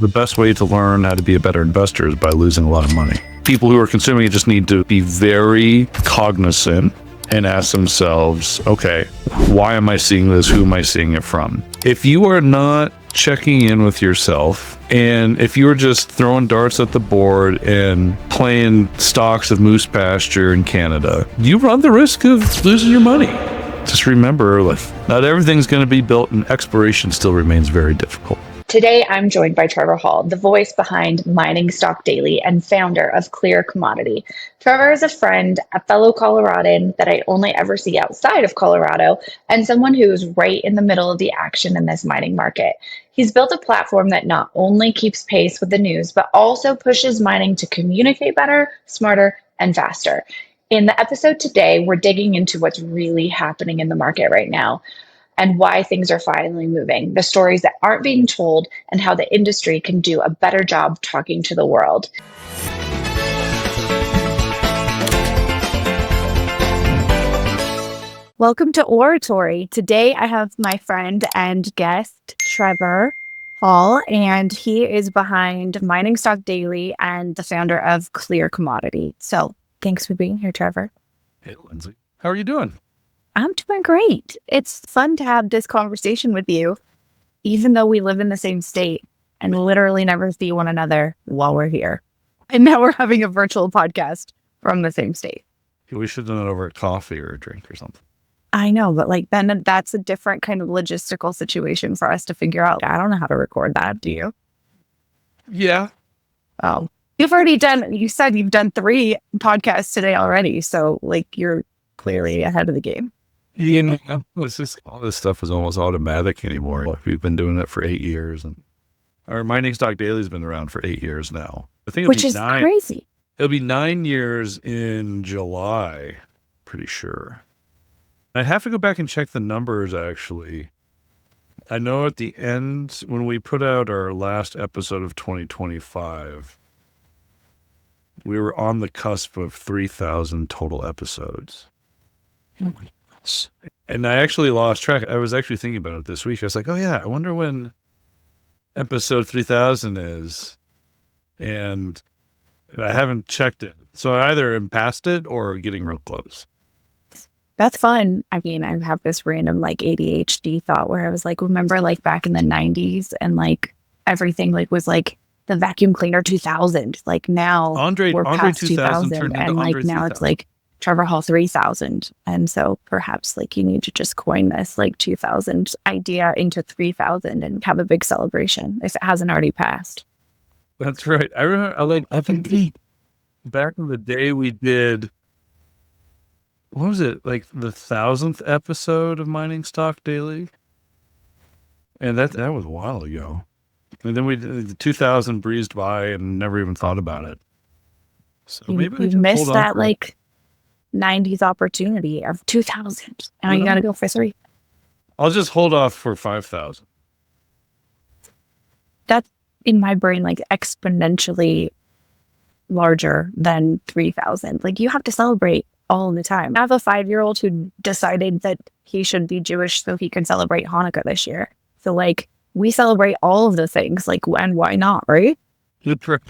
The best way to learn how to be a better investor is by losing a lot of money. People who are consuming it just need to be very cognizant and ask themselves, okay, why am I seeing this? Who am I seeing it from? If you are not checking in with yourself, and if you're just throwing darts at the board and playing stocks of moose pasture in Canada, you run the risk of losing your money. Just remember, not everything's going to be built, and exploration still remains very difficult. Today, I'm joined by Trevor Hall, the voice behind Mining Stock Daily and founder of Clear Commodity. Trevor is a friend, a fellow Coloradan that I only ever see outside of Colorado, and someone who is right in the middle of the action in this mining market. He's built a platform that not only keeps pace with the news, but also pushes mining to communicate better, smarter, and faster. In the episode today, we're digging into what's really happening in the market right now, and why things are finally moving, the stories that aren't being told, and how the industry can do a better job talking to the world. Welcome to Ore-atory. Today I have my friend and guest, Trevor Hall, and he is behind Mining Stock Daily and the founder of Clear Commodity. So thanks for being here, Trevor. Hey, Lindsey. How are you doing? I'm doing great. It's fun to have this conversation with you, even though we live in the same state and literally never see one another while we're here. And now we're having a virtual podcast from the same state. We should have done it over a coffee or a drink or something. I know, but then that's a different kind of logistical situation for us to figure out. I don't know how to record that. Do you? Yeah. Oh, you said you've done 3 podcasts today already. So you're clearly ahead of the game. You know, it's just all this stuff is almost automatic anymore. We've been doing it for 8 years, and our Mining Stock Daily has been around for 8 years now. I think Which is crazy. It'll be 9 years in July, pretty sure. I'd have to go back and check the numbers, actually. I know at the end, when we put out our last episode of 2025, we were on the cusp of 3,000 total episodes. Oh my gosh. And I actually lost track. I was actually thinking about it this week. I was like, oh yeah, I wonder when episode 3,000 is. And I haven't checked it. So I either am past it or getting real close. That's fun. I mean, I have this random ADHD thought where I was remember back in the 90s and everything was the vacuum cleaner 2000. Now we're past 2000 and now it's Trevor Hall 3000. And so perhaps you need to just coin this 2000 idea into 3000 and have a big celebration if it hasn't already passed. That's right. I remember I think back in the day we did, what was it, the 1,000th episode of Mining Stock Daily? And that was a while ago. And then the 2000 breezed by and never even thought about it. So maybe you missed that 90s opportunity of 2000. Now you got to go for 3. I'll just hold off for 5,000. That's in my brain exponentially larger than 3,000. You have to celebrate all the time. I have a 5-year-old who decided that he should be Jewish so he can celebrate Hanukkah this year. So we celebrate all of the things, and why not, right? Good for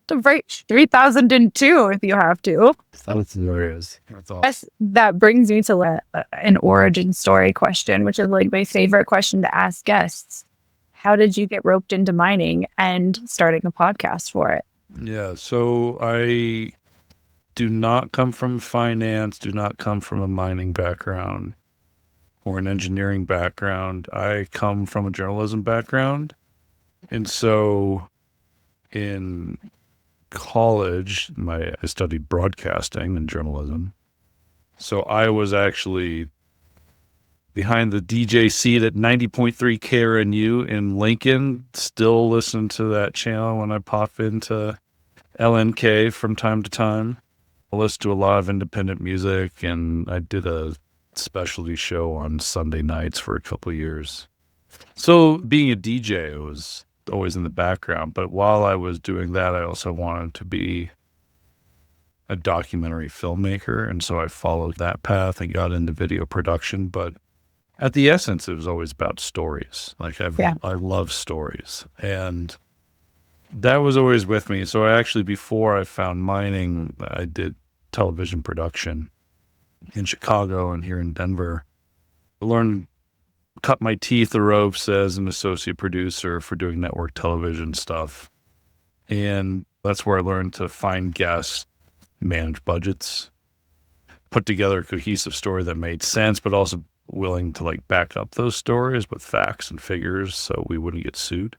Celebrate 3002 if you have to. That's hilarious. That's awesome. That brings me to an origin story question, which is my favorite question to ask guests. How did you get roped into mining and starting a podcast for it? Yeah, so I do not come from finance, do not come from a mining background or an engineering background. I come from a journalism background. And so in college, I studied broadcasting and journalism. So I was actually behind the DJ seat at 90.3 KRNU in Lincoln, still listen to that channel when I pop into LNK from time to time. I listen to a lot of independent music, and I did a specialty show on Sunday nights for a couple of years. So being a DJ was always in the background, but while I was doing that, I also wanted to be a documentary filmmaker, and so I followed that path and got into video production. But at the essence, it was always about stories. I love stories, and that was always with me. So I actually, before I found mining, I did television production in Chicago and here in Denver. I learned, cut my teeth the ropes as an associate producer for doing network television stuff. And that's where I learned to find guests, manage budgets, put together a cohesive story that made sense, but also willing to like back up those stories with facts and figures so we wouldn't get sued.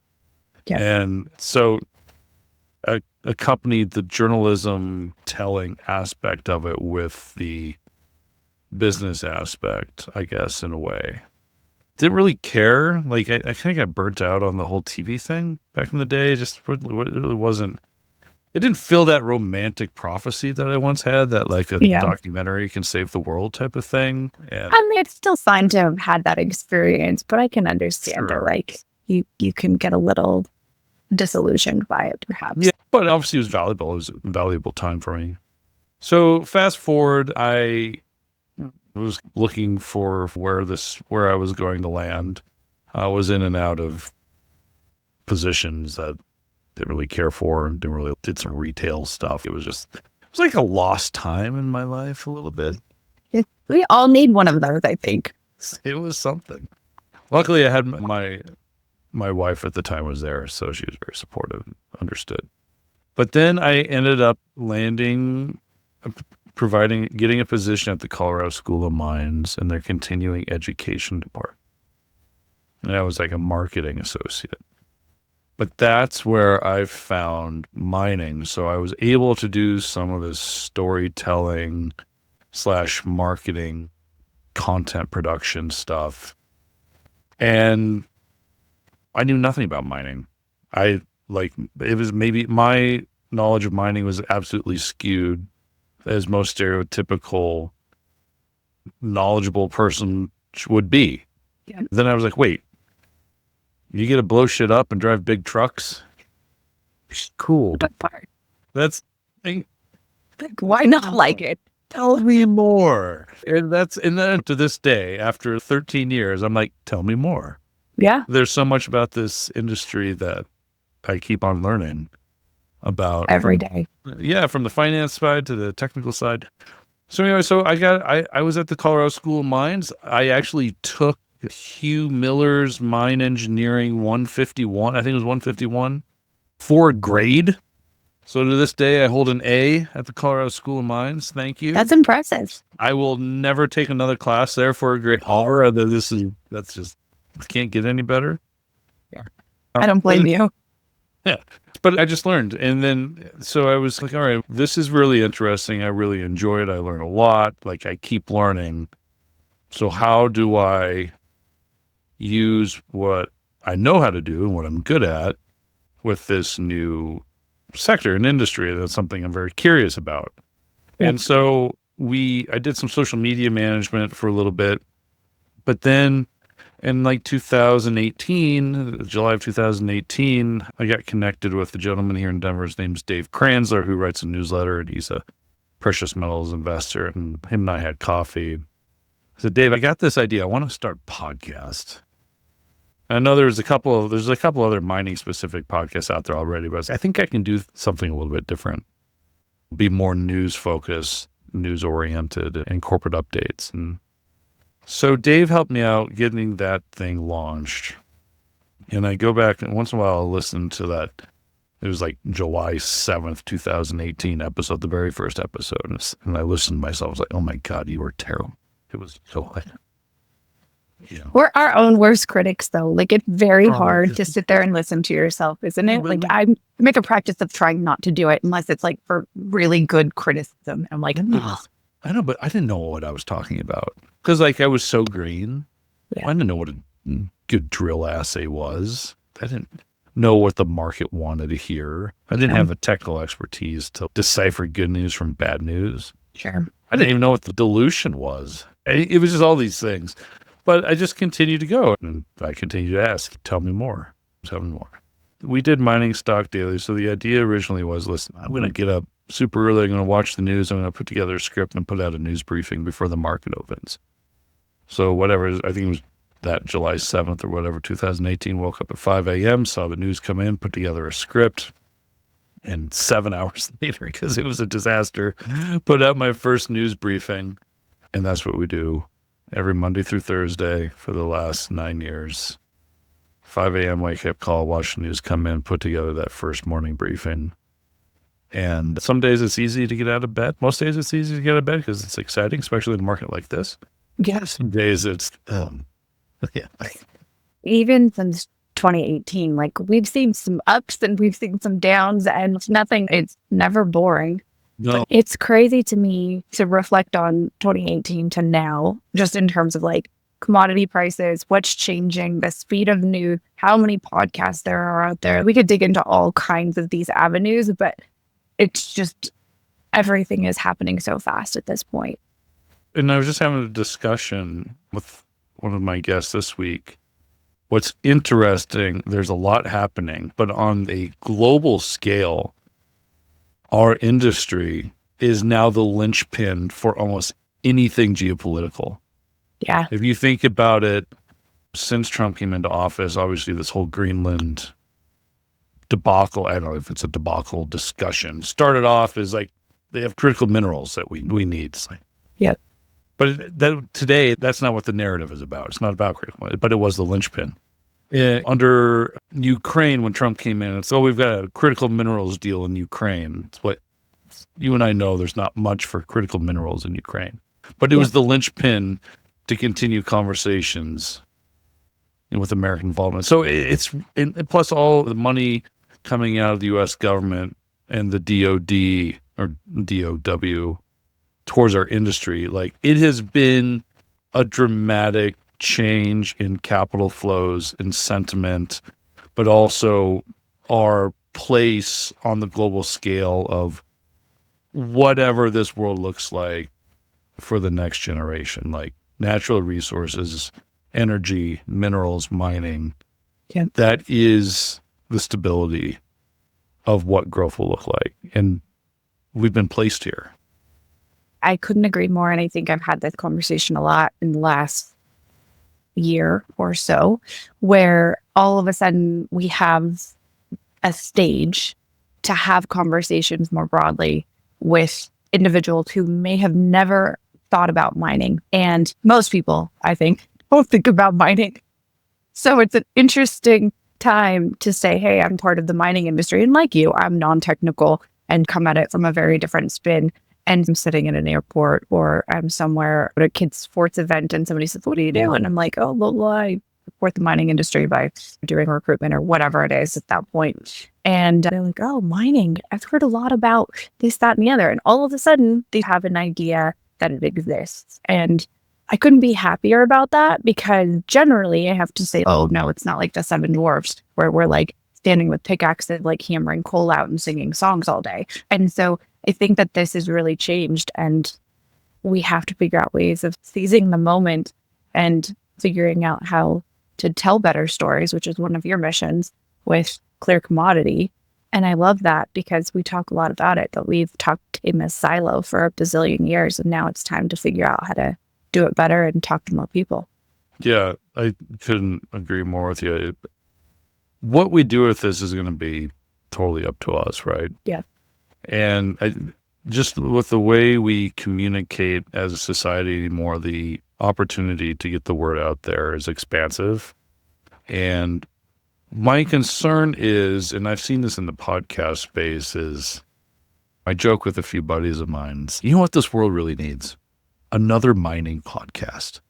Yeah. And so I accompanied the journalism telling aspect of it with the business aspect, I guess, in a way. Didn't really care. Like, I think I burnt out on the whole TV thing back in the day. Just it really wasn't, it didn't feel that romantic prophecy that I once had, that like a documentary can save the world type of thing. And I mean, it's still fine to have had that experience, but I can understand it. Like, you can get a little disillusioned by it, perhaps. Yeah, but obviously it was valuable. It was a valuable time for me. So fast forward, I was looking for where I was going to land. I was in and out of positions that didn't really care for, and did some retail stuff. It was like a lost time in my life a little bit. We all need one of those, I think. It was something. Luckily, I had my wife at the time was there, so she was very supportive, understood. But then I ended up getting a position at the Colorado School of Mines in their continuing education department. And I was like a marketing associate. But that's where I found mining. So I was able to do some of this storytelling / marketing, content production stuff. And I knew nothing about mining. It was maybe my knowledge of mining was absolutely skewed, as most stereotypical knowledgeable person would be. Yeah. Then I was like, wait, you get to blow shit up and drive big trucks? Cool. That part. That's like, why not like it? Tell me more. And then to this day, after 13 years, I'm like, tell me more. Yeah. There's so much about this industry that I keep on learning about every day. Yeah, from the finance side to the technical side. So anyway, I was at the Colorado School of Mines. I actually took Hugh Miller's Mine Engineering 151. I think it was 151 for a grade. So to this day, I hold an A at the Colorado School of Mines. Thank you. That's impressive. I will never take another class there for a grade. That's just, can't get any better. Yeah. I don't blame you. Yeah. But I just learned. And then, so I was like, all right, this is really interesting. I really enjoy it. I learn a lot. Like, I keep learning. So how do I use what I know how to do and what I'm good at with this new sector and industry? That's something I'm very curious about. Yeah. And so I did some social media management for a little bit, but then in like 2018, July of 2018, I got connected with a gentleman here in Denver. His name's Dave Kranzler, who writes a newsletter, and he's a precious metals investor. And him and I had coffee. I said, Dave, I got this idea. I want to start a podcast. I know there's a couple other mining specific podcasts out there already, but I think I can do something a little bit different, be more news focused, news oriented, and corporate updates. And so Dave helped me out getting that thing launched. And I go back and once in a while I'll listen to that. It was like July 7th, 2018 episode, the very first episode. And I listened to myself. I was like, oh my God, you were terrible. It was so hard. Yeah. We're our own worst critics, though. Like, it's very hard to sit there and listen to yourself, isn't it? Like, I make a practice of trying not to do it unless it's like for really good criticism. I'm like, I know, but I didn't know what I was talking about because, like, I was so green. Yeah. I didn't know what a good drill assay was. I didn't know what the market wanted to hear. I didn't have the technical expertise to decipher good news from bad news. Sure. I didn't even know what the dilution was. It was just all these things. But I just continued to go, and I continued to ask, tell me more. We did Mining Stock Daily, so the idea originally was, listen, I'm going to get up super early, I'm going to watch the news, I'm going to put together a script and put out a news briefing before the market opens. So whatever, I think it was that July 7th or whatever, 2018, woke up at 5 a.m., saw the news come in, put together a script, And 7 hours later, because it was a disaster, put out my first news briefing. And that's what we do every Monday through Thursday for the last 9 years. 5 a.m. wake up call, watch the news come in, put together that first morning briefing. And some days it's easy to get out of bed. Most days it's easy to get out of bed because it's exciting, especially in a market like this. Yes. Some days it's, yeah. Even since 2018, like we've seen some ups and we've seen some downs, and it's never boring. No. But it's crazy to me to reflect on 2018 to now, just in terms of like commodity prices, what's changing, the speed of news, how many podcasts there are out there. We could dig into all kinds of these avenues, but it's just everything is happening so fast at this point. And I was just having a discussion with one of my guests this week. What's interesting, there's a lot happening, but on a global scale, our industry is now the linchpin for almost anything geopolitical. Yeah. If you think about it, since Trump came into office, obviously this whole Greenland debacle, I don't know if it's a debacle discussion, started off as like, they have critical minerals that we need. It's like, yep. But today, that's not what the narrative is about. It's not about critical, but it was the linchpin. Under Ukraine, when Trump came in, it's, we've got a critical minerals deal in Ukraine. It's what you and I know, there's not much for critical minerals in Ukraine. But it was the linchpin to continue conversations with American involvement. So plus all the money coming out of the U.S. government and the DOD or DOW towards our industry, like it has been a dramatic change in capital flows and sentiment, but also our place on the global scale of whatever this world looks like for the next generation, like natural resources, energy, minerals, mining. Yeah. That is the stability of what growth will look like. And we've been placed here. I couldn't agree more. And I think I've had this conversation a lot in the last year or so, where all of a sudden we have a stage to have conversations more broadly with individuals who may have never thought about mining. And most people, I think, don't think about mining. So it's an interesting time to say, hey, I'm part of the mining industry. And like you, I'm non-technical and come at it from a very different spin. And I'm sitting in an airport or I'm somewhere at a kid's sports event and somebody says, what do you do? And I'm like, oh, well, I support the mining industry by doing recruitment or whatever it is at that point. And they're like, oh, mining. I've heard a lot about this, that, and the other. And all of a sudden they have an idea that it exists. And I couldn't be happier about that, because generally I have to say, oh, no, it's not like the Seven Dwarfs where we're like standing with pickaxes, like hammering coal out and singing songs all day. And so I think that this has really changed, and we have to figure out ways of seizing the moment and figuring out how to tell better stories, which is one of your missions with Clear Commodity. And I love that because we talk a lot about it, but we've talked in a silo for a bazillion years, and now it's time to figure out how to do it better and talk to more people. Yeah, I couldn't agree more with you. What we do with this is going to be totally up to us, right? Yeah. And just with the way we communicate as a society anymore, the opportunity to get the word out there is expansive. And my concern is, and I've seen this in the podcast space, is I joke with a few buddies of mine, you know what this world really needs? Another mining podcast.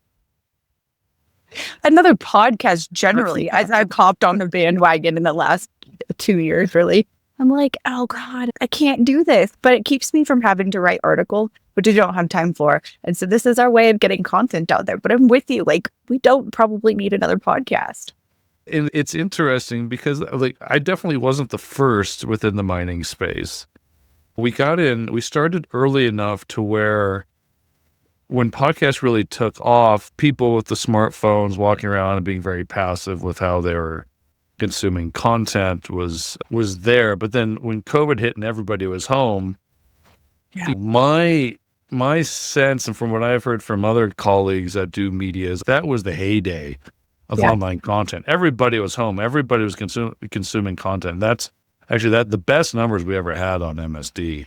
Another podcast generally, as I've hopped on the bandwagon in the last 2 years, really. I'm like, oh God, I can't do this. But it keeps me from having to write articles, which I don't have time for. And so this is our way of getting content out there. But I'm with you. Like, we don't probably need another podcast. And it's interesting because like I definitely wasn't the first within the mining space. We started early enough to where when podcasts really took off, people with the smartphones walking around and being very passive with how they were consuming content was there. But then when COVID hit and everybody was home, my sense, and from what I've heard from other colleagues that do media, is that was the heyday of online content. Everybody was home. Everybody was consuming content. That's Actually, that the best numbers we ever had on MSD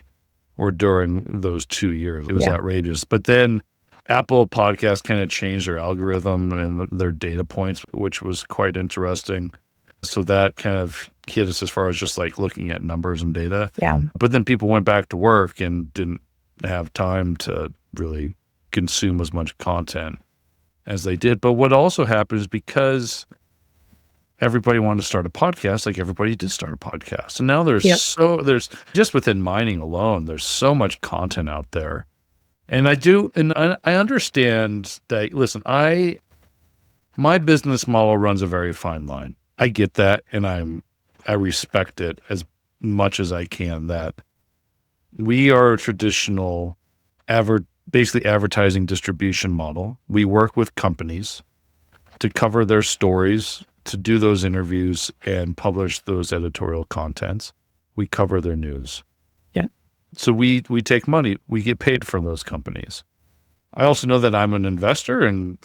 were during those 2 years. It was outrageous. But then Apple Podcasts kind of changed their algorithm and their data points, which was quite interesting. So that kind of hit us as far as just like looking at numbers and data. Yeah. But then people went back to work and didn't have time to really consume as much content as they did. But what also happened is because everybody wanted to start a podcast, like everybody did start a podcast. And now there's just within mining alone, there's so much content out there. And I understand that, listen, my business model runs a very fine line. I get that, and I respect it as much as I can, that we are a traditional basically advertising distribution model. We work with companies to cover their stories, to do those interviews and publish those editorial contents. We cover their news. Yeah. So we take money. We get paid from those companies. I also know that I'm an investor in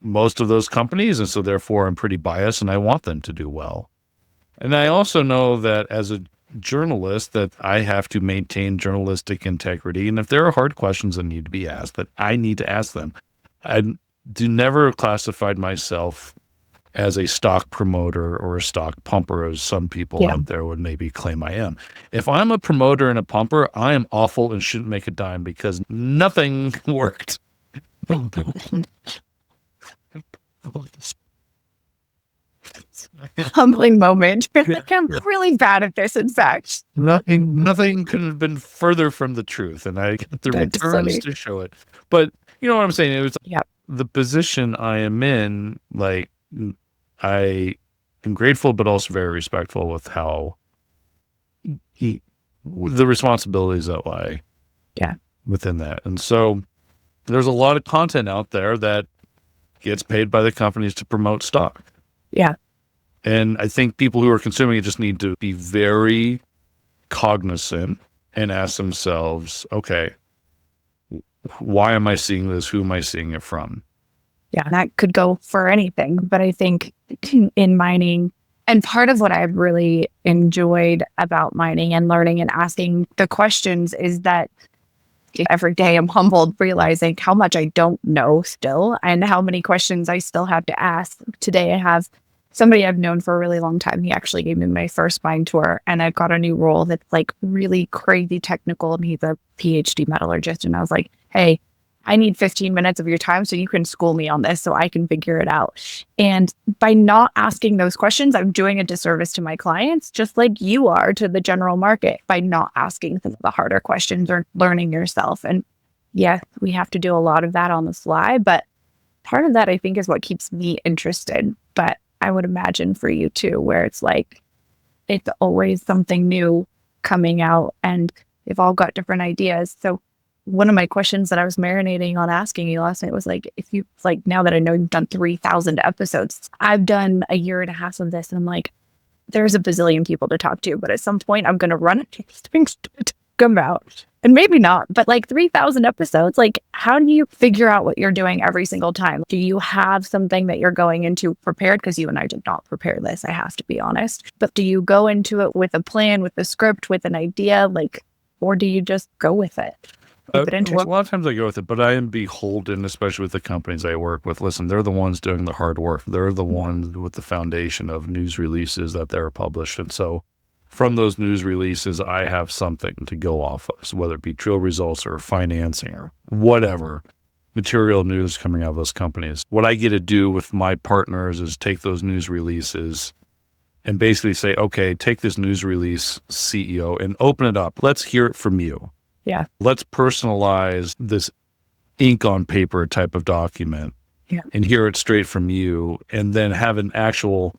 most of those companies, and so therefore I'm pretty biased and I want them to do well. And I also know that as a journalist that I have to maintain journalistic integrity. And if there are hard questions that need to be asked, that I need to ask them. I never classified myself as a stock promoter or a stock pumper, as some people out there would maybe claim I am. If I'm a promoter and a pumper, I am awful and shouldn't make a dime because nothing worked. Humbling moment. I'm really bad at this, in fact. Nothing could have been further from the truth, and I get the returns to show it. But you know what I'm saying? It was the position I am in, like, I am grateful, but also very respectful with how the responsibilities that lie within that. And so there's a lot of content out there that gets paid by the companies to promote stock. Yeah. And I think people who are consuming it just need to be very cognizant and ask themselves, okay, why am I seeing this? Who am I seeing it from? Yeah, that could go for anything. But I think in mining, and part of what I've really enjoyed about mining and learning and asking the questions is that every day I'm humbled realizing how much I don't know still and how many questions I still have to ask. Today I have somebody I've known for a really long time. He actually gave me my first mine tour, and I've got a new role that's like really crazy technical, and he's a PhD metallurgist. And I was like, hey, I need 15 minutes of your time so you can school me on this so I can figure it out. And by not asking those questions, I'm doing a disservice to my clients, just like you are to the general market, by not asking the harder questions or learning yourself. And yeah, we have to do a lot of that on the fly, but part of that I think is what keeps me interested. But I would imagine for you too, where it's like, it's always something new coming out and they've all got different ideas. So one of my questions that I was marinating on asking you last night was like, if you, like, now that I know you've done 3,000 episodes, I've done a year and a half of this, and I'm like, there's a bazillion people to talk to, but at some point I'm going to run into these things to come out. And maybe not, but like 3,000 episodes, like, how do you figure out what you're doing every single time? Do you have something that you're going into prepared? Because you and I did not prepare this, I have to be honest. But do you go into it with a plan, with a script, with an idea, like, or do you just go with it? A lot of times I go with it, but I am beholden, especially with the companies I work with. Listen, they're the ones doing the hard work. They're the ones with the foundation of news releases that they're published. And so from those news releases, I have something to go off of, so whether it be drill results or financing or whatever material news coming out of those companies. What I get to do with my partners is take those news releases and basically say, okay, take this news release, CEO, and open it up. Let's hear it from you. Yeah. Let's personalize this ink on paper type of document and hear it straight from you, and then have an actual,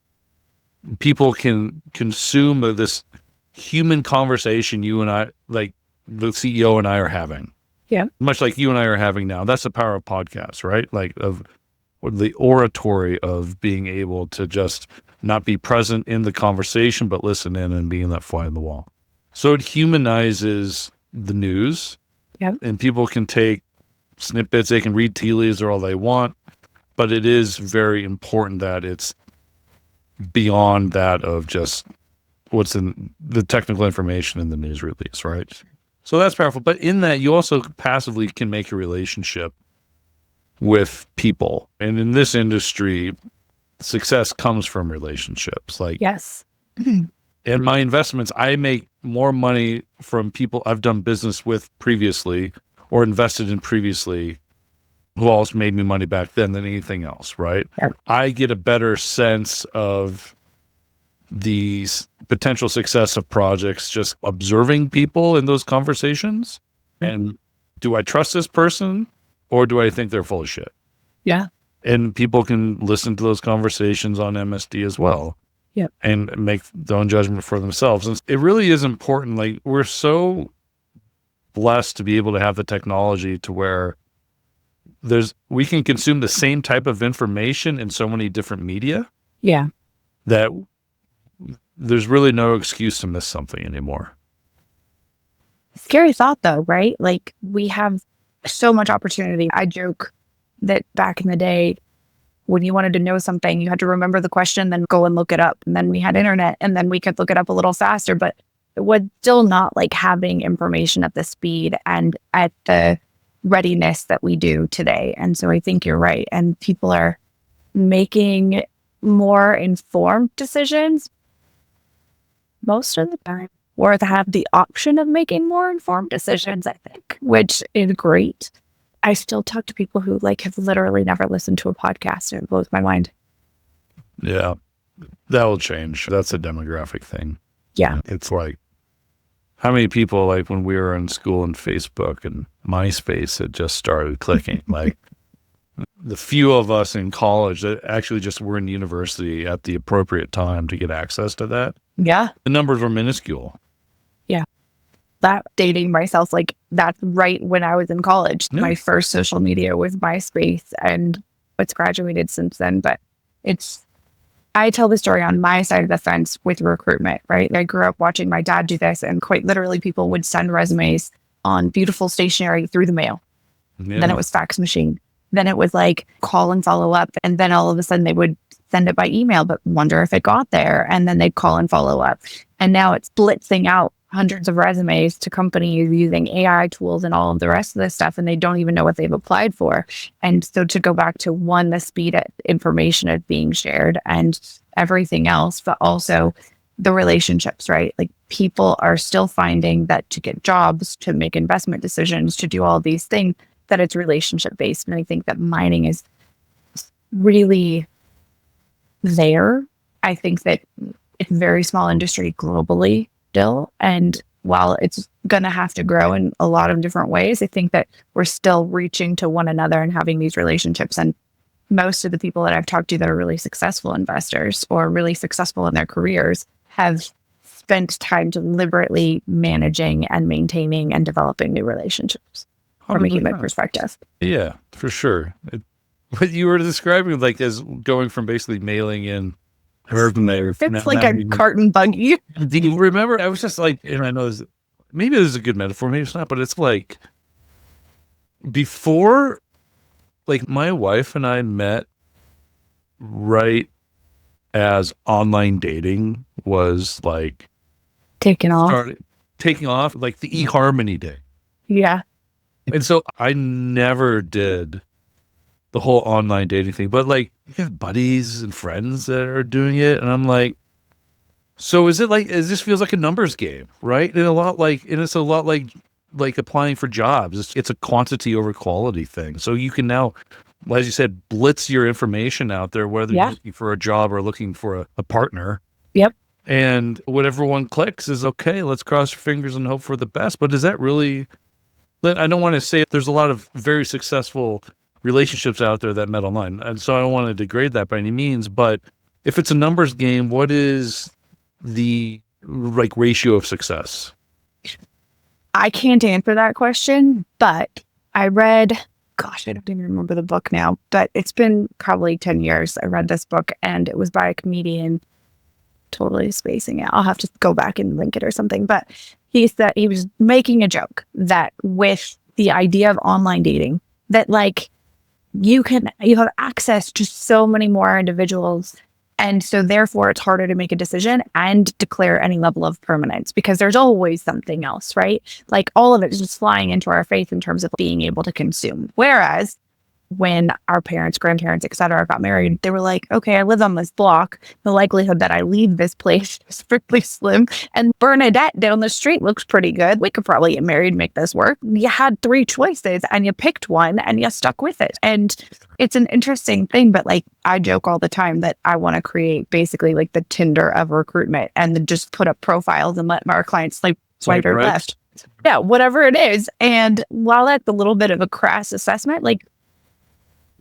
people can consume this human conversation you and I, like the CEO and I are having. Yeah. Much like you and I are having now. That's the power of podcasts, right? Like of the oratory of being able to just not be present in the conversation, but listen in and being that fly on the wall. So it humanizes the news, and people can take snippets, they can read tea leaves or all they want, but it is very important that it's beyond that of just what's in the technical information in the news release, right? So that's powerful. But in that, you also passively can make a relationship with people. And in this industry, success comes from relationships. Like, Yes. in my investments, I make more money from people I've done business with previously or invested in previously who also made me money back then than anything else, right? Yep. I get a better sense of the potential success of projects just observing people in those conversations. And do I trust this person or do I think they're full of shit? Yeah. And people can listen to those conversations on MSD as well. Yep. And make their own judgment for themselves. And it really is important. Like, we're so blessed to be able to have the technology to where we can consume the same type of information in so many different media Yeah. that there's really no excuse to miss something anymore. Scary thought though, right? Like, we have so much opportunity. I joke that back in the day, when you wanted to know something, you had to remember the question, then go and look it up. And then we had internet and then we could look it up a little faster, but it was still not like having information at the speed and at the readiness that we do today. And so I think you're right. And people are making more informed decisions most of the time, or they have the option of making more informed decisions, I think, which is great. I still talk to people who like have literally never listened to a podcast, and it blows my mind. Yeah, that will change. That's a demographic thing. Yeah. It's like, how many people, like when we were in school and Facebook and MySpace had just started clicking, like the few of us in college that actually just were in university at the appropriate time to get access to that, Yeah. the numbers were minuscule. That dating myself, like that's right when I was in college. Yeah. My first social media was MySpace, and it's graduated since then. But I tell the story on my side of the fence with recruitment, right? I grew up watching my dad do this, and quite literally people would send resumes on beautiful stationery through the mail. Yeah. Then it was fax machine. Then it was like call and follow up. And then all of a sudden they would send it by email, but wonder if it got there. And then they'd call and follow up. And now it's blitzing out hundreds of resumes to companies using AI tools and all of the rest of this stuff. And they don't even know what they've applied for. And so to go back to one, the speed of information is being shared and everything else, but also the relationships, right? Like people are still finding that to get jobs, to make investment decisions, to do all these things, that it's relationship based. And I think that mining is really there. I think that it's a very small industry globally still. And while it's going to have to grow in a lot of different ways, I think that we're still reaching to one another and having these relationships. And most of the people that I've talked to that are really successful investors or really successful in their careers have spent time deliberately managing and maintaining and developing new relationships from a human perspective. Yeah, for sure. What you were describing, like, as going from basically mailing in It's like a carton buggy. Do you remember? I was just like, and I know maybe this is a good metaphor, maybe it's not, but it's like before, like my wife and I met right as online dating was like taking off, like the eHarmony day. Yeah. And so I never did the whole online dating thing, but like you have buddies and friends that are doing it. And I'm like, so is it this feels like a numbers game, right? And it's a lot like applying for jobs. It's a quantity over quality thing. So you can now, as you said, blitz your information out there, whether you're looking for a job or looking for a partner. Yep. And whatever one clicks is okay. Let's cross your fingers and hope for the best. But is that really, I don't want to say there's a lot of very successful relationships out there that met online. And so I don't want to degrade that by any means, but if it's a numbers game, what is the ratio of success? I can't answer that question, but I read, gosh, I don't even remember the book now, but it's been probably 10 years. I read this book and it was by a comedian, totally spacing it. I'll have to go back and link it or something, but he said he was making a joke that with the idea of online dating, that like, you have access to so many more individuals And so therefore it's harder to make a decision and declare any level of permanence because there's always something else, right? Like all of it is just flying into our face in terms of being able to consume. Whereas when our parents, grandparents, et cetera, got married, they were like, okay, I live on this block. The likelihood that I leave this place is fairly slim. And Bernadette down the street looks pretty good. We could probably get married, make this work. You had 3 choices and you picked one and you stuck with it. And it's an interesting thing, but like I joke all the time that I want to create basically like the Tinder of recruitment and then just put up profiles and let our clients like swipe or left. Yeah, whatever it is. And while that's a little bit of a crass assessment, like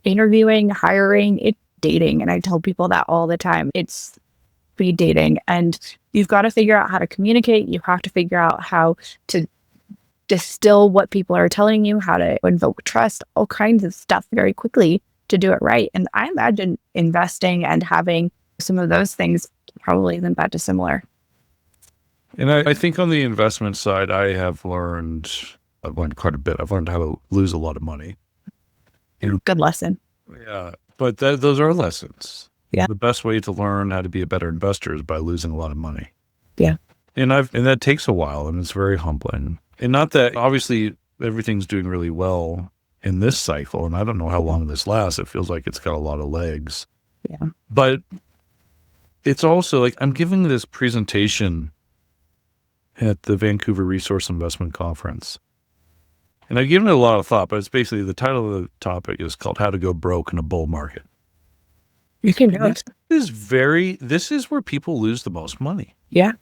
interviewing, hiring, it's dating. And I tell people that all the time. It's speed dating. And you've got to figure out how to communicate. You have to figure out how to distill what people are telling you, how to invoke trust, all kinds of stuff very quickly to do it right. And I imagine investing and having some of those things probably isn't that dissimilar. And I think on the investment side, I've learned quite a bit. I've learned how to lose a lot of money. Good lesson. Yeah, but those are lessons. Yeah. The best way to learn how to be a better investor is by losing a lot of money. Yeah. And that takes a while, and it's very humbling. And not that obviously everything's doing really well in this cycle, and I don't know how long this lasts. It feels like it's got a lot of legs. Yeah. But it's also like I'm giving this presentation at the Vancouver Resource Investment Conference. And I've given it a lot of thought, but it's basically the title of the topic is called How to Go Broke in a Bull Market. You can do it. This is where people lose the most money. Yeah.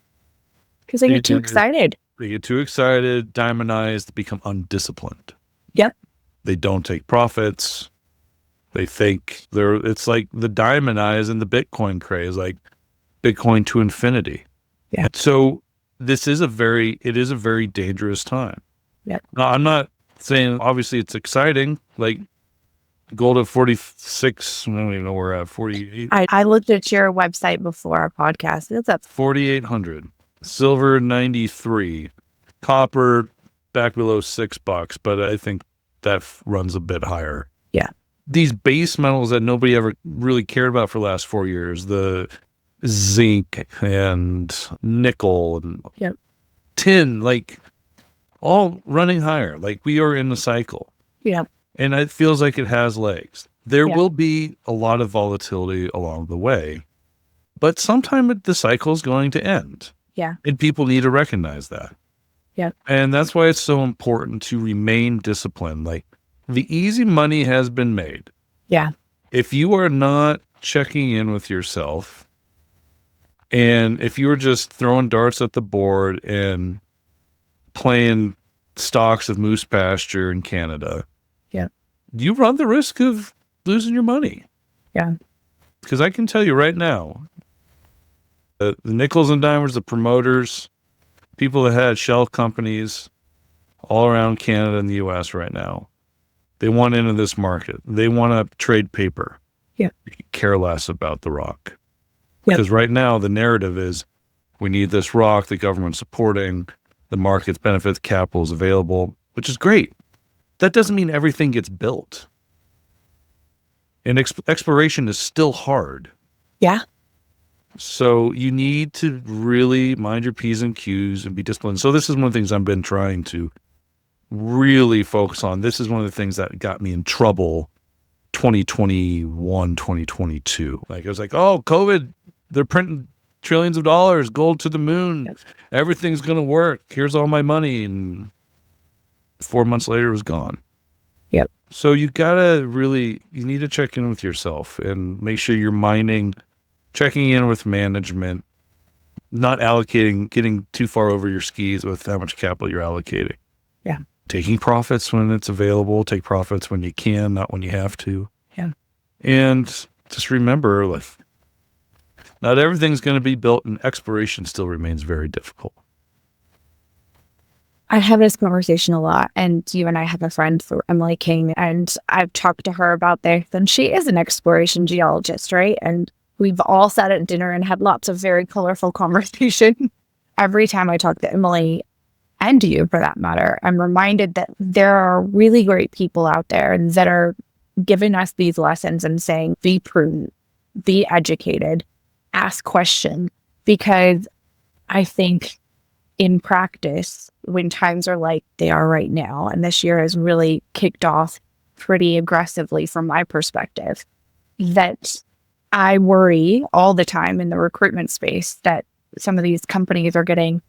Because they get too excited. They get too excited, diamondized, become undisciplined. Yep. They don't take profits. They think it's like the diamond eyes and the Bitcoin craze, like Bitcoin to infinity. Yeah. So it is a very dangerous time. Yeah. Now, I'm not saying obviously it's exciting, like gold at 46, I don't even know where we're at, 48. I looked at your website before our podcast. It's up 4,800. Silver 93. Copper back below $6, but I think that runs a bit higher. Yeah. These base metals that nobody ever really cared about for the last 4 years, the zinc and nickel and tin, like all running higher. Like we are in the cycle. Yeah. And it feels like it has legs. There will be a lot of volatility along the way, but sometime the cycle is going to end. Yeah. And people need to recognize that. Yeah. And that's why it's so important to remain disciplined. Like the easy money has been made. Yeah. If you are not checking in with yourself, and if you are just throwing darts at the board and playing stocks of moose pasture in Canada, you run the risk of losing your money. Yeah. Because I can tell you right now, the nickels and dimers, the promoters, people that had shell companies all around Canada and the U.S. right now, they want into this market. They want to trade paper. Yeah. They care less about the rock. Because right now the narrative is we need this rock, the government's supporting, the market's benefits, capital is available, which is great. That doesn't mean everything gets built. And exploration is still hard. Yeah. So you need to really mind your P's and Q's and be disciplined. So this is one of the things I've been trying to really focus on. This is one of the things that got me in trouble 2021, 2022. Like I was like, oh, COVID, they're printing trillions of dollars, gold to the moon. Everything's going to work. Here's all my money. And 4 months later, it was gone. Yep. So you need to check in with yourself and make sure you're checking in with management, not getting too far over your skis with how much capital you're allocating. Yeah. Taking profits when it's available, take profits when you can, not when you have to. Yeah. And just remember, like, not everything's going to be built, and exploration still remains very difficult. I have this conversation a lot, and you and I have a friend, Emily King, and I've talked to her about this, and she is an exploration geologist, right? And we've all sat at dinner and had lots of very colorful conversation. Every time I talk to Emily, and you for that matter, I'm reminded that there are really great people out there that are giving us these lessons and saying, be prudent, be educated, ask questions, because I think in practice, when times are like they are right now, and this year has really kicked off pretty aggressively from my perspective, that I worry all the time in the recruitment space that some of these companies are getting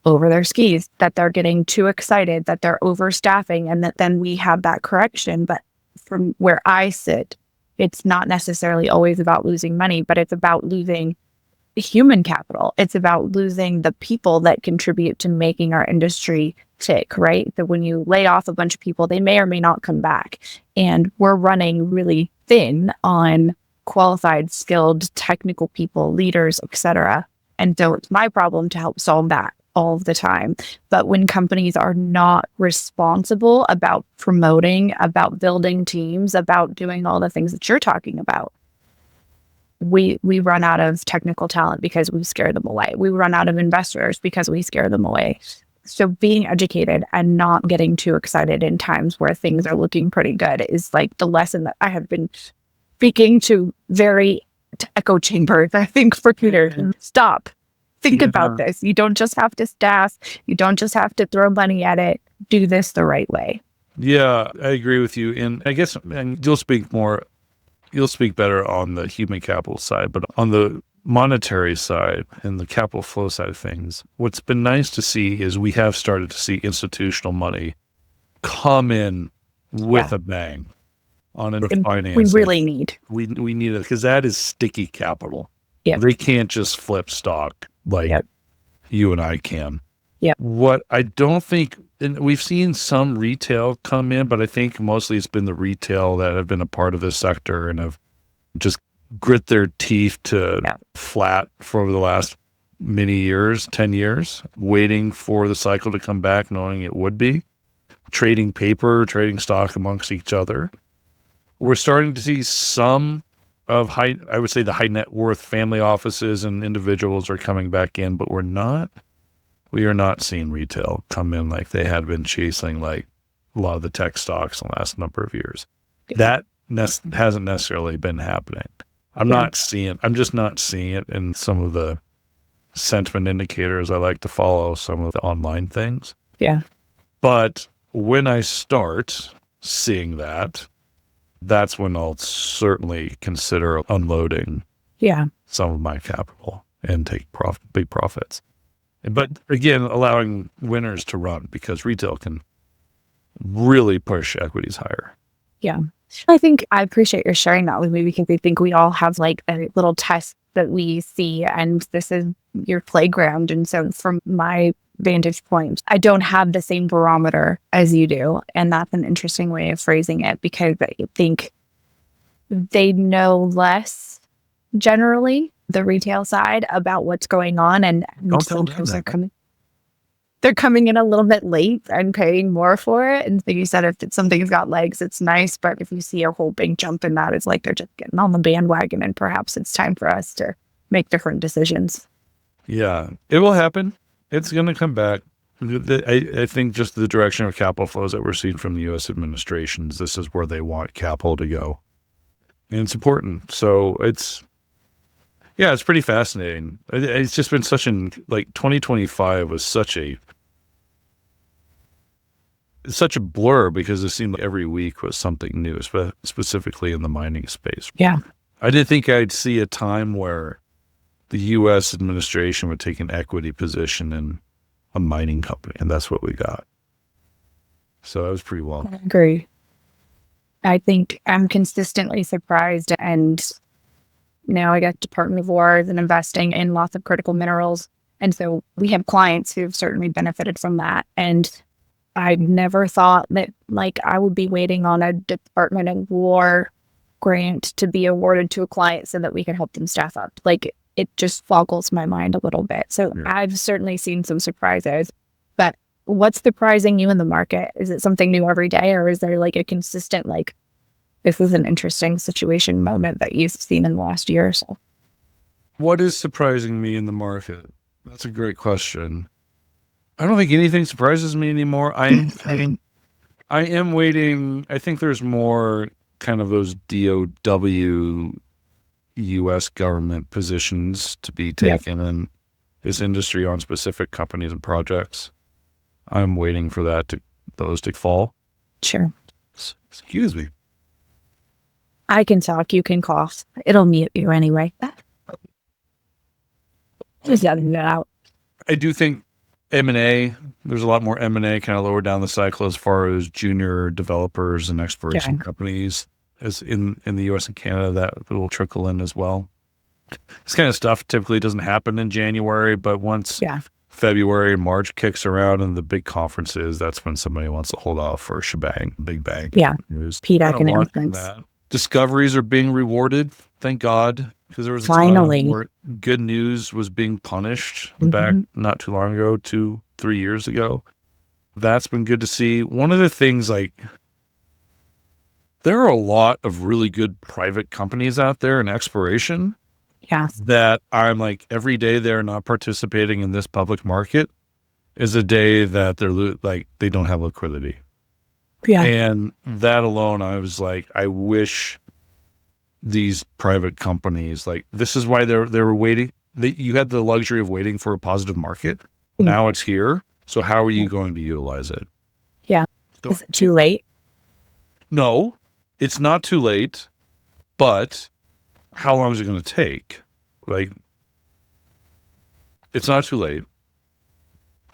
over their skis, that they're getting too excited, that they're overstaffing, and that then we have that correction. But from where I sit, it's not necessarily always about losing money, but it's about losing human capital. It's about losing the people that contribute to making our industry tick, right? That when you lay off a bunch of people, they may or may not come back. And we're running really thin on qualified, skilled, technical people, leaders, etc. And so it's my problem to help solve that all of the time. But when companies are not responsible about promoting, about building teams, about doing all the things that you're talking about, we run out of technical talent because we scare them away. We run out of investors because we scare them away. So being educated and not getting too excited in times where things are looking pretty good is like the lesson that I have been speaking to very echo chambers, I think, for Peter. Stop. Think about this. You don't just have to staff. You don't just have to throw money at it. Do this the right way. Yeah, I agree with you. And I guess and you'll speak better on the human capital side, but on the monetary side and the capital flow side of things, what's been nice to see is we have started to see institutional money come in with a bang on finance. We really need. We need it because that is sticky capital. Yeah. They can't just flip stock like you and I can. Yeah. What I don't think, and we've seen some retail come in, but I think mostly it's been the retail that have been a part of this sector and have just grit their teeth to flat for over the last many years, 10 years, waiting for the cycle to come back, knowing it would be, trading paper, trading stock amongst each other. We're starting to see some of I would say the high net worth family offices and individuals are coming back in, but we are not seeing retail come in like they had been chasing like a lot of the tech stocks in the last number of years. That hasn't necessarily been happening. I'm just not seeing it in some of the sentiment indicators I like to follow, some of the online things. Yeah. But when I start seeing that, that's when I'll certainly consider unloading some of my capital and take big profits. But again, allowing winners to run, because retail can really push equities higher. Yeah. I think I appreciate your sharing that with me, because I think we all have like a little test that we see, and this is your playground. And so from my vantage point, I don't have the same barometer as you do. And that's an interesting way of phrasing it, because I think they know less generally, the retail side, about what's going on. And sometimes they're coming in a little bit late and paying more for it. And like you said, if something's got legs, it's nice. But if you see a whole big jump in that, it's like they're just getting on the bandwagon, and perhaps it's time for us to make different decisions. Yeah, it will happen. It's going to come back. I think just the direction of capital flows that we're seeing from the U.S. administrations, this is where they want capital to go. And it's important. So it's pretty fascinating. It's just been 2025 was such a blur, because it seemed like every week was something new, specifically in the mining space. Yeah. I didn't think I'd see a time where the U.S. administration would take an equity position in a mining company, and that's what we got. So that was pretty well. I agree. I think I'm consistently surprised, and now I got Department of War and investing in lots of critical minerals. And so we have clients who've certainly benefited from that. And I never thought that I would be waiting on a Department of War grant to be awarded to a client so that we can help them staff up. It just boggles my mind a little bit. So I've certainly seen some surprises. But what's surprising you in the market? Is it something new every day, or is there a consistent, this is an interesting situation moment that you've seen in the last year or so? What is surprising me in the market? That's a great question. I don't think anything surprises me anymore. I am waiting. I think there's more kind of those DOW U.S. government positions to be taken in this industry on specific companies and projects. I'm waiting for those to fall. Sure. Excuse me. I can talk. You can cough. It'll mute you anyway. Just getting it out. I do think M&A, there's a lot more M&A kind of lower down the cycle as far as junior developers and exploration companies as in the US and Canada, that will trickle in as well. This kind of stuff typically doesn't happen in January, but once February and March kicks around and the big conferences, that's when somebody wants to hold off for a shebang, big bang. Yeah. News. PDAC announcements. Discoveries are being rewarded, thank God, because there was a Finally time where good news was being punished back not too long ago, 2-3 years ago. That's been good to see. One of the things, like, there are a lot of really good private companies out there in exploration that I'm like, every day they're not participating in this public market is a day that they don't have liquidity. Yeah. And that alone, I was like, I wish these private companies, like, this is why they were waiting. You had the luxury of waiting for a positive market. Now it's here. So how are you going to utilize it? Yeah. Is it too late? No, it's not too late, but how long is it going to take? Like, it's not too late,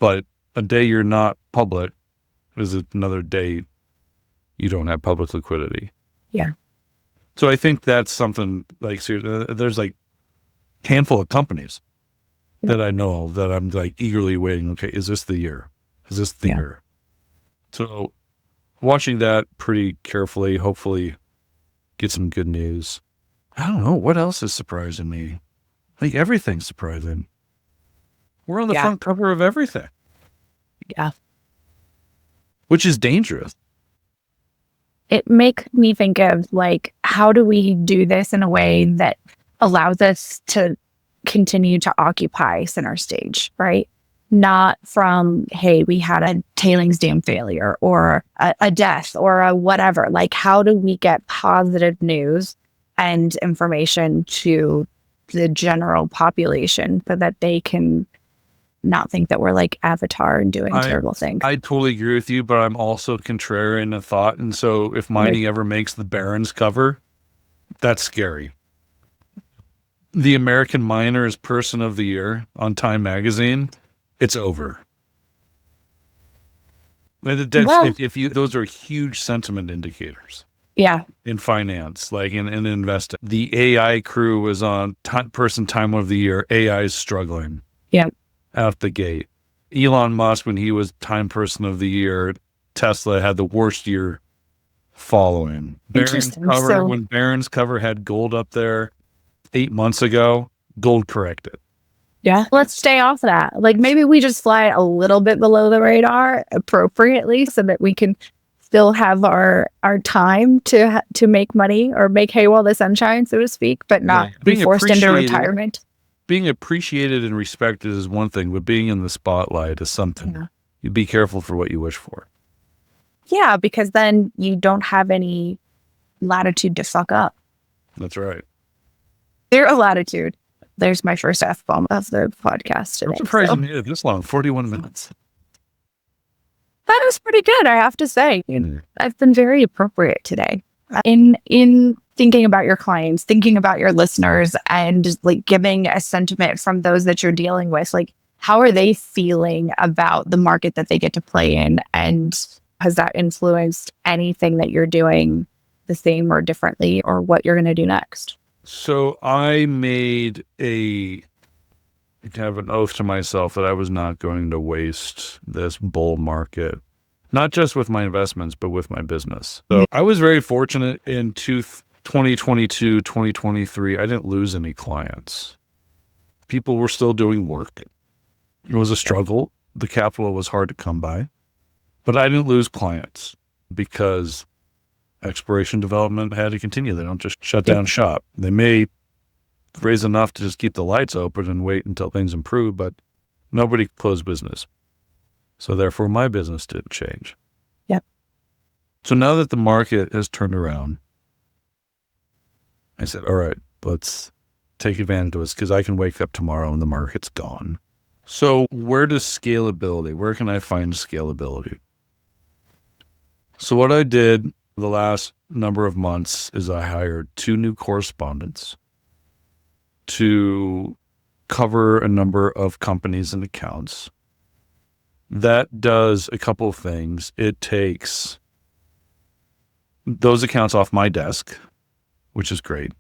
but a day you're not public is another day you don't have public liquidity. Yeah. So I think that's something, like, there's like a handful of companies that I know that I'm like eagerly waiting. Okay, is this the year? Is this the year? So watching that pretty carefully, hopefully get some good news. I don't know. What else is surprising me? Like, everything's surprising. We're on the front cover of everything. Yeah. Which is dangerous. It makes me think of, like, how do we do this in a way that allows us to continue to occupy center stage, right? Not from, hey, we had a tailings dam failure or a death or a whatever. Like, how do we get positive news and information to the general population so that they can not think that we're like Avatar and doing terrible things? I totally agree with you, but I'm also contrarian in thought. And so if mining ever makes the Barron's cover, that's scary. The American Miner is Person of the Year on Time Magazine. It's over. Those are huge sentiment indicators. Yeah. In finance, like in investing. The AI crew was on Person Time of the Year. AI is struggling. Yeah. Out the gate. Elon Musk, when he was Time Person of the Year, Tesla had the worst year following. When Barron's cover had gold up there 8 months ago, gold corrected. Yeah. Let's stay off that. Like, maybe we just fly a little bit below the radar appropriately so that we can still have our time to make money or make hay while the sun shines, so to speak, but not be forced into retirement. Being appreciated and respected is one thing, but being in the spotlight is something. Yeah. You be careful for what you wish for. Yeah, because then you don't have any latitude to fuck up. That's right. Zero latitude. There's my first F-bomb of the podcast today. I'm surprised you made it this long, 41 minutes. That was pretty good, I have to say. I've been very appropriate today. In thinking about your clients, thinking about your listeners, and like giving a sentiment from those that you're dealing with, like, how are they feeling about the market that they get to play in? And has that influenced anything that you're doing the same or differently, or what you're going to do next? So I made kind of an oath to myself that I was not going to waste this bull market, not just with my investments, but with my business. So I was very fortunate in 2022, 2023. I didn't lose any clients. People were still doing work. It was a struggle. The capital was hard to come by, but I didn't lose clients because exploration development had to continue. They don't just shut down shop. They may raise enough to just keep the lights open and wait until things improve, but nobody closed business. So therefore my business didn't change. Yep. So now that the market has turned around, I said, all right, Let's take advantage of this because I can wake up tomorrow and the market's gone. So where can I find scalability? So what I did the last number of months is I hired 2 new correspondents to cover a number of companies and accounts. That does a couple of things. It takes those accounts off my desk, which is great.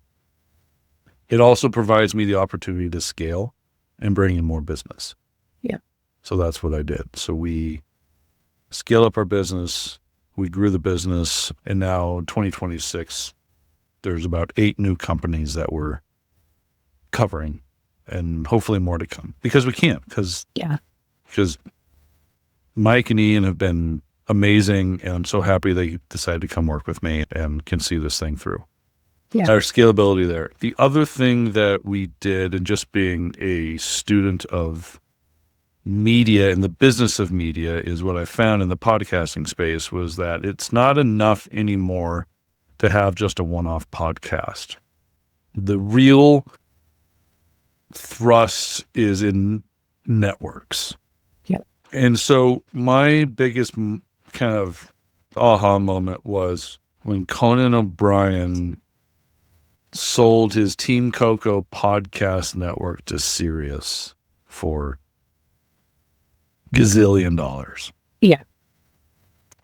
It also provides me the opportunity to scale and bring in more business. Yeah. So that's what I did. So we scaled up our business, we grew the business, and now 2026, there's about 8 new companies that we're covering and hopefully more to come because we can, because Mike and Ian have been amazing, and I'm so happy they decided to come work with me and can see this thing through. Yeah. Our scalability there. The other thing that we did, and just being a student of media and the business of media, is what I found in the podcasting space was that it's not enough anymore to have just a one-off podcast. The real thrust is in networks. Yep. And so my biggest kind of aha moment was when Conan O'Brien sold his Team Coco podcast network to Sirius for gazillion dollars. Yeah.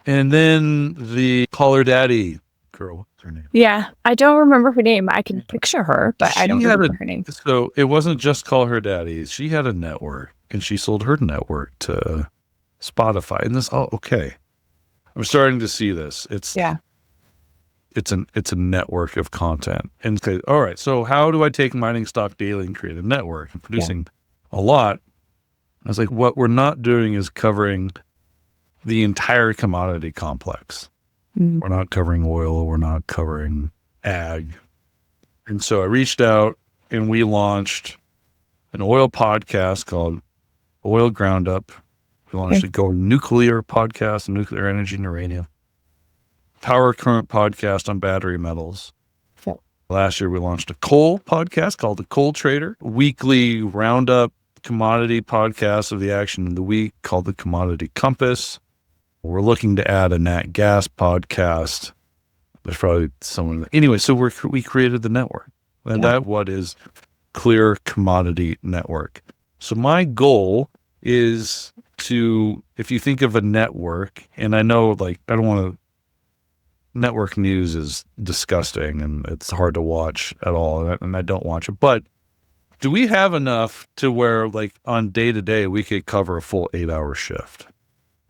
And then the Call Her Daddy girl, what's her name? Yeah. I don't remember her name. I can picture her, but I don't remember her name. So it wasn't just Call Her Daddy. She had a network, and she sold her network to Spotify. And this, okay. I'm starting to see this. It's a network of content. And say, all right, so how do I take Mining Stock Daily and create a network and producing a lot? I was like, what we're not doing is covering the entire commodity complex. Mm. We're not covering oil. We're not covering ag. And so I reached out and we launched an oil podcast called Oil Roundup. We launched a Go Nuclear podcast on nuclear energy and uranium. Power Current podcast on battery metals. Okay. Last year, we launched a coal podcast called The Coal Trader, weekly roundup commodity podcast of the action of the week called The Commodity Compass. We're looking to add a nat gas podcast. There's probably someone. Anyway, so we created the network. And that what is Clear Commodity Network. So my goal is to, if you think of a network, and I know I don't want to, network news is disgusting and it's hard to watch at all, and I don't watch it. But do we have enough to where, on day to day, we could cover a full 8-hour shift?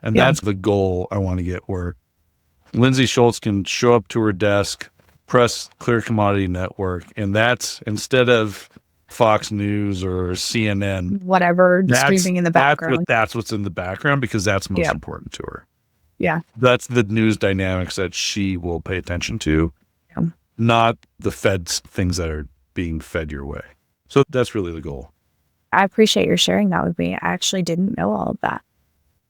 And that's the goal I want to get, where Lindsey Schultz can show up to her desk, press Clear Commodity Network, and that's, instead of Fox News or CNN, whatever, streaming in the background. That's what's in the background, because that's most important to her. Yeah. That's the news dynamics that she will pay attention to, not the Fed's things that are being fed your way. So that's really the goal. I appreciate your sharing that with me. I actually didn't know all of that.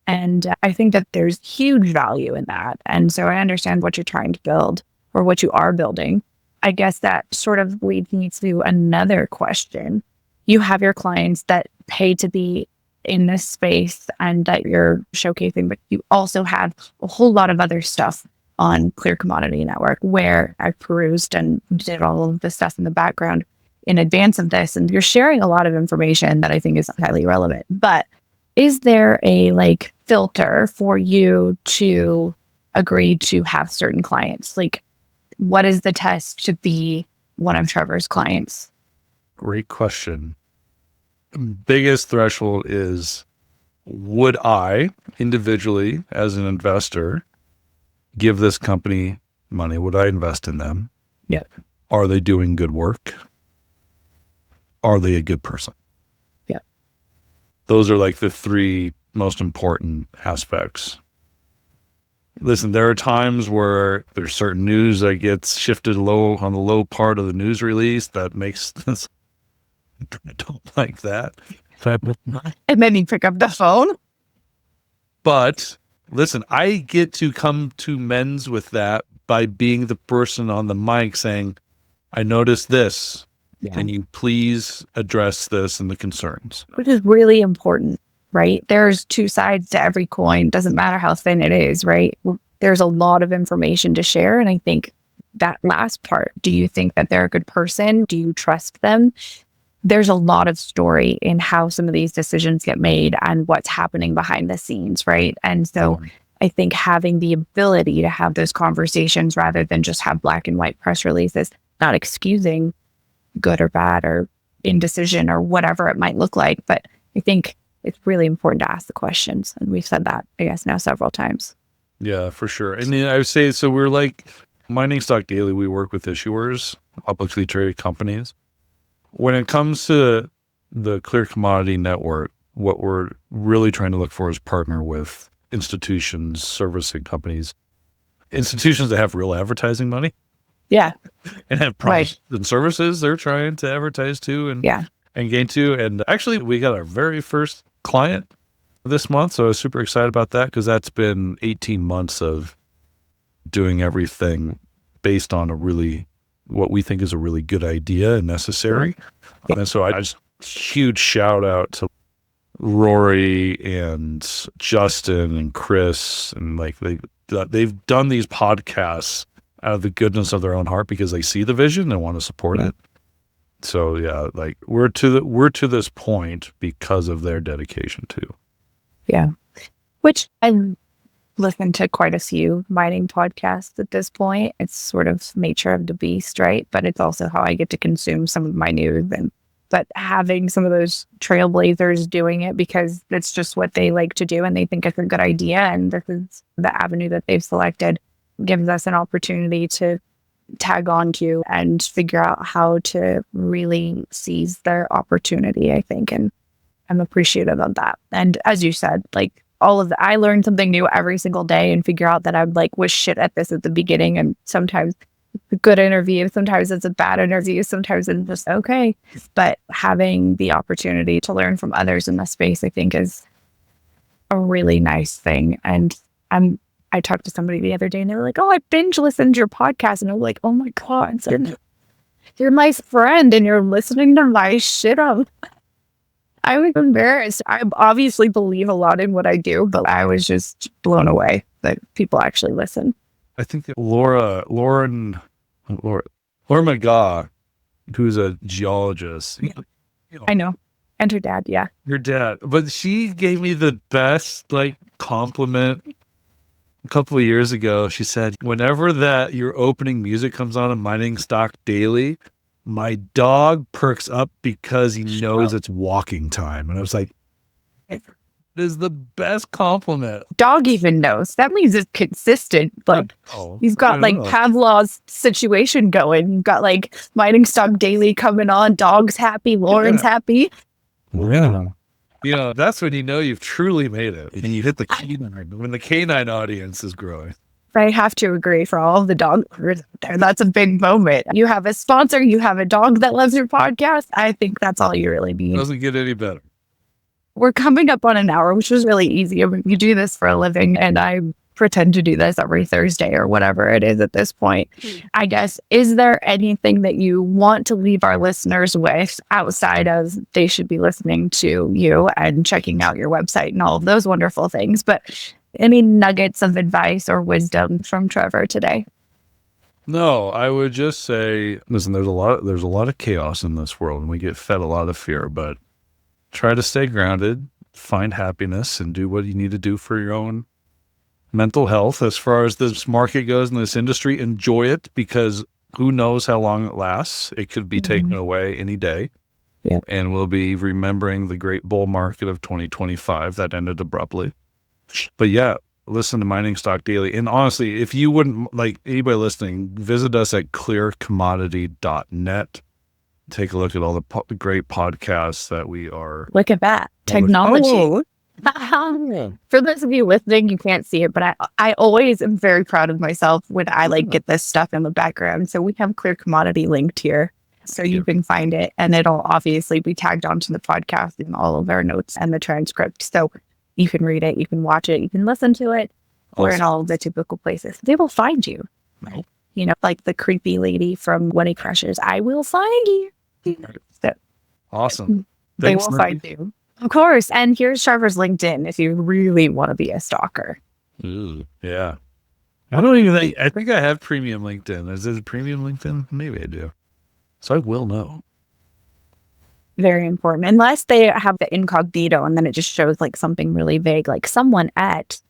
And I think that there's huge value in that. And so I understand what you're trying to build, or what you are building. I guess that sort of leads me to another question. You have your clients that pay to be in this space and that you're showcasing, but you also have a whole lot of other stuff on Clear Commodity Network, where I perused and did all of the stuff in the background in advance of this. And you're sharing a lot of information that I think is highly relevant. But is there a filter for you to agree to have certain clients? What is the test to be one of Trevor's clients? Great question. Biggest threshold is, would I individually, as an investor, give this company money? Would I invest in them? Yeah. Are they doing good work? Are they a good person? Yeah. Those are the 3 most important aspects. Listen, there are times where there's certain news that gets shifted low on the low part of the news release that makes this. I don't like that. And then you pick up the phone. But listen, I get to come to men's with that by being the person on the mic saying, I noticed this. Can you please address this and the concerns? Which is really important, right? There's two sides to every coin. Doesn't matter how thin it is, right? There's a lot of information to share. And I think that last part, do you think that they're a good person? Do you trust them? There's a lot of story in how some of these decisions get made and what's happening behind the scenes, right? And so I think having the ability to have those conversations rather than just have black and white press releases, not excusing good or bad or indecision or whatever it might look like. But I think it's really important to ask the questions. And we've said that, I guess, now several times. Yeah, for sure. And then I would say, so we're like Mining Stock Daily, we work with issuers, publicly traded companies. When it comes to the Clear Commodity Network, what we're really trying to look for is partner with institutions, servicing companies, institutions that have real advertising money. Yeah. And have products and services they're trying to advertise to and gain to. And actually, we got our very first client this month. So I was super excited about that because that's been 18 months of doing everything based on what we think is a really good idea and necessary. And so I just huge shout out to Rory and Justin and Chris. And like they've done these podcasts out of the goodness of their own heart because they see the vision and want to support it. So yeah, like we're to this point because of their dedication too. Yeah. Which I listen to quite a few mining podcasts at this point. It's sort of nature of the beast, right? But it's also how I get to consume some of my news. But having some of those trailblazers doing it because it's just what they like to do and they think it's a good idea and this is the avenue that they've selected gives us an opportunity to tag on to and figure out how to really seize their opportunity, I think. And I'm appreciative of that. And as you said, like all of I learn something new every single day and figure out that I'm like was shit at this at the beginning. And sometimes it's a good interview, sometimes it's a bad interview, sometimes it's just okay. But having the opportunity to learn from others in this space, I think is a really nice thing. And I talked to somebody the other day and they were like, oh, I binge listened to your podcast. And I'm like, oh my God, you're my friend and you're listening to my shit. I was embarrassed. I obviously believe a lot in what I do, but I was just blown away that people actually listen. I think that Laura McGaw, who's a geologist. I know. And her dad, yeah. Your dad. But she gave me the best compliment a couple of years ago. She said, whenever that your opening music comes on in Mining Stock Daily, my dog perks up because he knows it's walking time. And I was like, it is the best compliment. Dog even knows. That means it's consistent. Like he's got Pavlov's situation going. You've got Mining Stock Daily coming on. Dog's happy. Lauren's happy. Yeah. That's when you know you've truly made it. And you hit the canine, when the canine audience is growing. I have to agree for all of the dog owners out there. That's a big moment. You have a sponsor, you have a dog that loves your podcast. I think that's all you really need. Doesn't get any better. We're coming up on an hour, which was really easy. I mean, you do this for a living and I pretend to do this every Thursday or whatever it is at this point. I guess, is there anything that you want to leave our listeners with outside of they should be listening to you and checking out your website and all of those wonderful things? But any nuggets of advice or wisdom from Trevor today? No, I would just say, listen, there's a lot of chaos in this world and we get fed a lot of fear, but try to stay grounded, find happiness, and do what you need to do for your own mental health. As far as this market goes in this industry, enjoy it because who knows how long it lasts. It could be taken away any day. Yeah. And we'll be remembering the great bull market of 2025 that ended abruptly. But yeah, listen to Mining Stock Daily. And honestly, if you wouldn't anybody listening, visit us at clearcommodity.net. Take a look at all the great podcasts that we are. Look at that. Technology. For those of you listening, you can't see it, but I always am very proud of myself when I get this stuff in the background. So we have Clear Commodity linked here. So you can find it and it'll obviously be tagged onto the podcast in all of our notes and the transcript. So you can read it, you can watch it, you can listen to it. We're in all of the typical places. They will find you. Right. Like the creepy lady from When He Crushes. I will find you. So Awesome. they Thanks, will Lindsey. find you. Of course. And here's Trevor's LinkedIn if you really want to be a stalker. Ooh, yeah. I don't even think, I think I have premium LinkedIn. Is it premium LinkedIn? Maybe I do. So I will know. Very important. Unless they have the incognito and then it just shows like something really vague, like someone at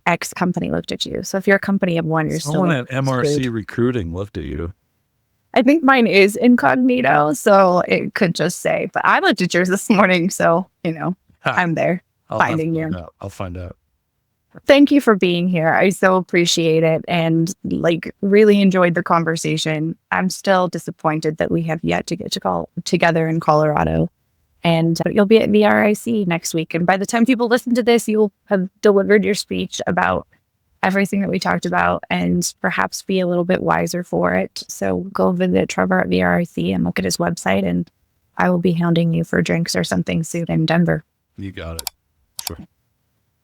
X company looked at you. So if you're a company of one, you're Someone still at MRC screwed. Recruiting looked at you. I think mine is incognito, so it could just say, but I looked at yours this morning, so I'm there finding you. I'll find out. Thank you for being here. I so appreciate it and really enjoyed the conversation. I'm still disappointed that we have yet to get to call together in Colorado. And you'll be at VRIC next week. And by the time people listen to this, you'll have delivered your speech about everything that we talked about and perhaps be a little bit wiser for it. So go visit Trevor at VRIC and look at his website. And I will be hounding you for drinks or something soon in Denver. You got it. Sure.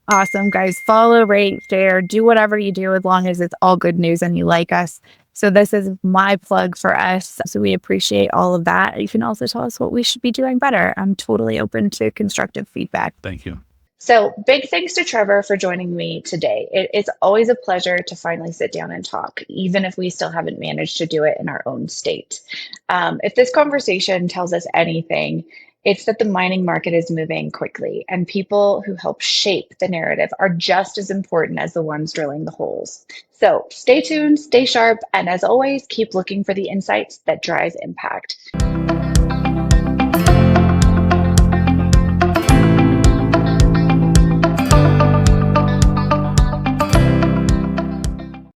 Awesome, guys. Follow, rate, share, do whatever you do as long as it's all good news and you like us. So this is my plug for us. So we appreciate all of that. You can also tell us what we should be doing better. I'm totally open to constructive feedback. Thank you. So big thanks to Trevor for joining me today. It's always a pleasure to finally sit down and talk, even if we still haven't managed to do it in our own state. If this conversation tells us anything, it's that the mining market is moving quickly and people who help shape the narrative are just as important as the ones drilling the holes. So stay tuned, stay sharp, and as always, keep looking for the insights that drive impact.